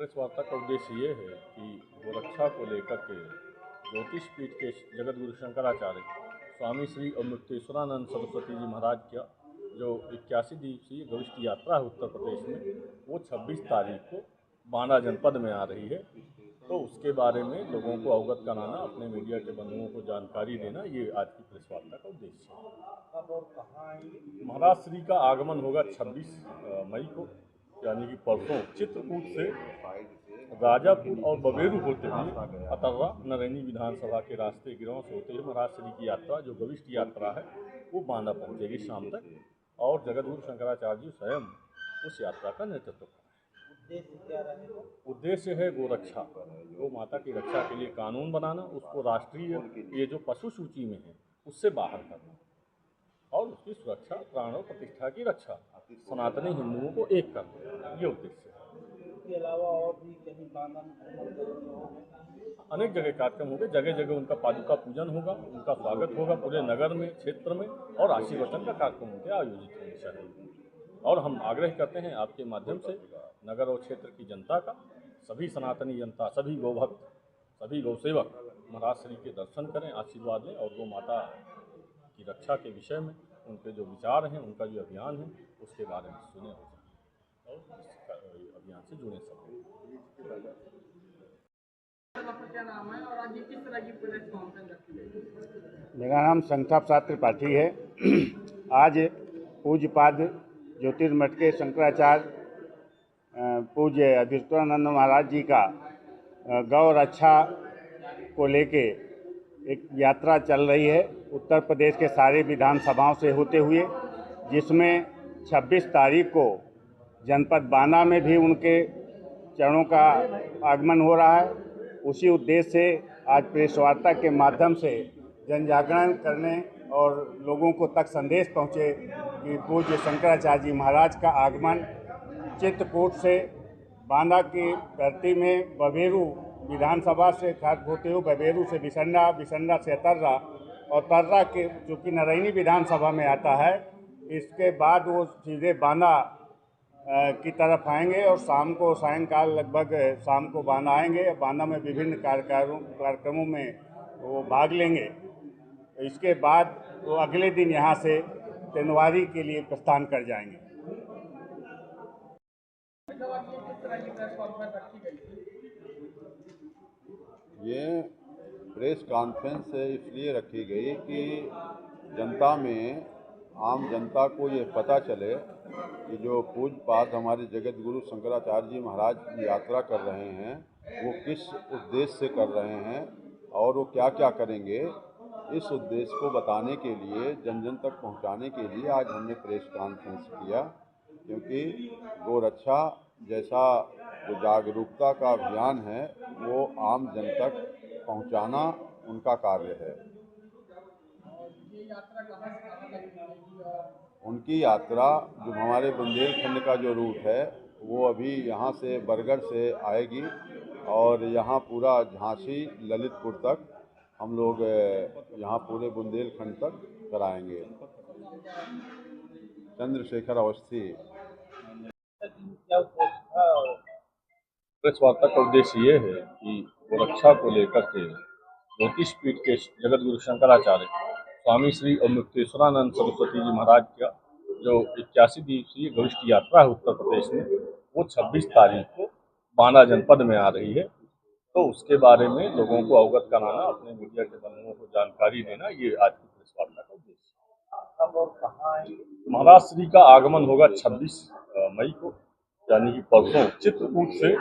Press वार्ता का उद्देश्य ये है कि गोरक्षा को लेकर के ज्योतिष पीठ के जगत गुरु शंकराचार्य स्वामी श्री अमृतेश्वरानंद सरस्वती जी महाराज का जो 81 दिवसीय गरिष्ठ यात्रा है उत्तर प्रदेश में, वो 26 तारीख को बांदा जनपद में आ रही है। तो उसके बारे में लोगों को अवगत कराना, अपने मीडिया के बंधुओं को जानकारी देना, ये आज की प्रेस वार्ता का उद्देश्य है। महाराज श्री का आगमन होगा 26 मई को, यानी कि परसों, चित्रकूट से राजापुर और बबेरू होते हुए अतर्रा नरैनी विधानसभा के रास्ते गिरों से होते हुए महाराज श्री की यात्रा, जो गरिष्ठ यात्रा है, वो बांदा पहुंचेगी शाम तक, और जगतगुरु शंकराचार्य जी स्वयं उस यात्रा का नेतृत्व करें। उद्देश्य है गोरक्षा, गौ माता की रक्षा के लिए कानून बनाना, उसको राष्ट्रीय ये जो पशु सूची में है उससे बाहर करना, और उसकी सुरक्षा, प्राण और प्रतिष्ठा की रक्षा, सनातनी हिंदुओं को एक करना, ये उद्देश्य है। इसके अलावा और भी कहीं बांदा में अनेक जगह कार्यक्रम होंगे, जगह जगह उनका पादुका पूजन होगा, उनका स्वागत होगा पूरे नगर में, क्षेत्र में, और आशीर्वचन का कार्यक्रम उनके आयोजित होने चाहिए। और हम आग्रह करते हैं आपके माध्यम से नगर और क्षेत्र की जनता का, सभी सनातनी जनता, सभी गौभक्त, सभी गौसेवक महाराज श्री के दर्शन करें, आशीर्वाद लें, और गौ माता की रक्षा के विषय में उनके जो विचार हैं, उनका जो अभियान है, उसके बारे में सुने और इस अभियान से जुड़े सब। क्या नाम है और आज किस तरह की प्रेस कॉन्फ्रेंस रखी गई? मेरा नाम संता प्रसाद त्रिपाठी है। आज पूज्यपाद ज्योतिर्मठ के शंकराचार्य पूज्य अद्वैतानंद महाराज जी का गौ रक्षा को लेके एक यात्रा चल रही है उत्तर प्रदेश के सारे विधानसभाओं से होते हुए, जिसमें 26 तारीख को जनपद बांदा में भी उनके चरणों का आगमन हो रहा है। उसी उद्देश्य से आज प्रेस वार्ता के माध्यम से जन जागरण करने और लोगों को तक संदेश पहुँचे कि पूज्य शंकराचार्य जी महाराज का आगमन चित्रकूट से बांदा की धरती में बबेरू विधानसभा से खाद होते हुए बबेरू से बिसंडा, बिसंडा से तर्रा, और तर्रा के चूँकि नरैनी विधानसभा में आता है, इसके बाद वो सीधे बांदा की तरफ आएंगे और शाम को सायंकाल लगभग शाम को बांदा आएंगे। बांदा में विभिन्न कार्यक्रमों में वो भाग लेंगे। इसके बाद वो अगले दिन यहाँ से तेनवारी के लिए प्रस्थान कर जाएंगे। ये प्रेस कॉन्फ्रेंस इसलिए रखी गई कि जनता में, आम जनता को ये पता चले कि जो पूज्यपाद हमारे जगत गुरु शंकराचार्य जी महाराज की यात्रा कर रहे हैं, वो किस उद्देश्य से कर रहे हैं और वो क्या क्या करेंगे, इस उद्देश्य को बताने के लिए, जन जन तक पहुंचाने के लिए आज हमने प्रेस कॉन्फ्रेंस किया। क्योंकि गोरक्षा जैसा जो जागरूकता का अभियान है, वो आम जन तक पहुंचाना उनका कार्य है। उनकी यात्रा जो हमारे बुंदेलखंड का जो रूट है, वो अभी यहाँ से बरगढ़ से आएगी और यहाँ पूरा झांसी, ललितपुर तक हम लोग यहाँ पूरे बुंदेलखंड तक कराएंगे। चंद्रशेखर अवस्थी। प्रेस वार्ता का उद्देश्य ये है कि गोरक्षा को लेकर के ज्योतिष पीठ के जगत गुरु शंकराचार्य स्वामी श्री अमृतेश्वरानंद सरस्वती जी महाराज का जो 81 दिवसीय गरिष्ठ यात्रा है उत्तर प्रदेश में, वो 26 तारीख को बांदा जनपद में आ रही है। तो उसके बारे में लोगों को अवगत कराना, अपने मीडिया के बंधुओं को जानकारी देना, ये आज की प्रेस वार्ता का उद्देश्य है। महाराज श्री का आगमन होगा 26 मई को, यानी कि परसों, चित्रकूट से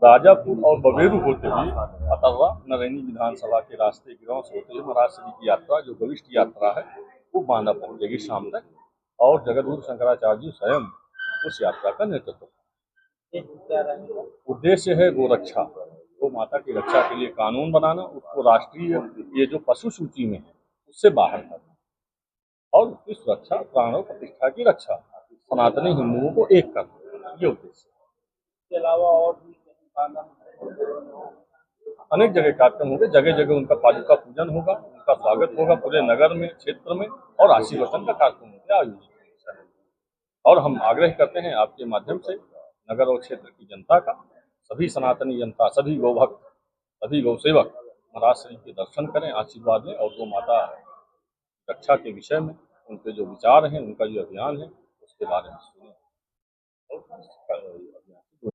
राजापुर और बबेरू होते हुए अतर्रा नरैनी विधानसभा के रास्ते गिरों से होते हुए महाराज श्री की यात्रा, जो गरिष्ठ यात्रा है, वो बांदा पहुंचेगी शाम तक, और जगतगुरु शंकराचार्य जी स्वयं उस यात्रा का नेतृत्व करें। उद्देश्य है गोरक्षा, गौ माता की रक्षा के लिए कानून बनाना, उसको राष्ट्रीय ये जो पशु सूची में है उससे बाहर करना, और उसकी सुरक्षा, प्राण और प्रतिष्ठा की रक्षा, सनातनी हिंदुओं को एक करना, ये उद्देश्य है। इसके अलावा और भी अनेक जगह कार्यक्रम होंगे, जगह जगह उनका पादुका पूजन होगा, उनका स्वागत होगा पूरे नगर में, क्षेत्र में, और आशीर्वचन का कार्यक्रम उनके आयोजित होने चाहिए। और हम आग्रह करते हैं आपके माध्यम से नगर और क्षेत्र की जनता का, सभी सनातनी जनता, सभी गौभक्त, सभी गौसेवक महाराज श्री के दर्शन करें, आशीर्वाद लें और गौ माता रक्षा के विषय में उनके जो विचार हैं, उनका जो अभियान है, उसके बारे में सुनें और